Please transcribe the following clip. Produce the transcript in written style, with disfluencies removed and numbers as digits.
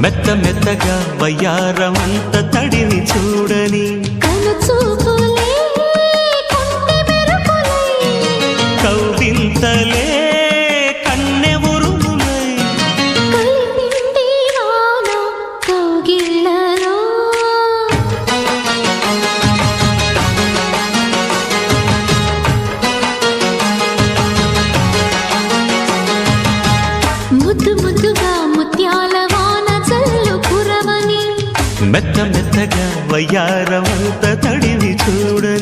మెత్త మెత్తగా వయ్యారమంత తడిని చూడని కౌవింతలే కన్నె ఉరుములై ముద్దు ముద్దుగా ముత్యాల వాన చల్లు కురవని మెత్త మెత్తగా వయ్యారమంత తడిని చూడని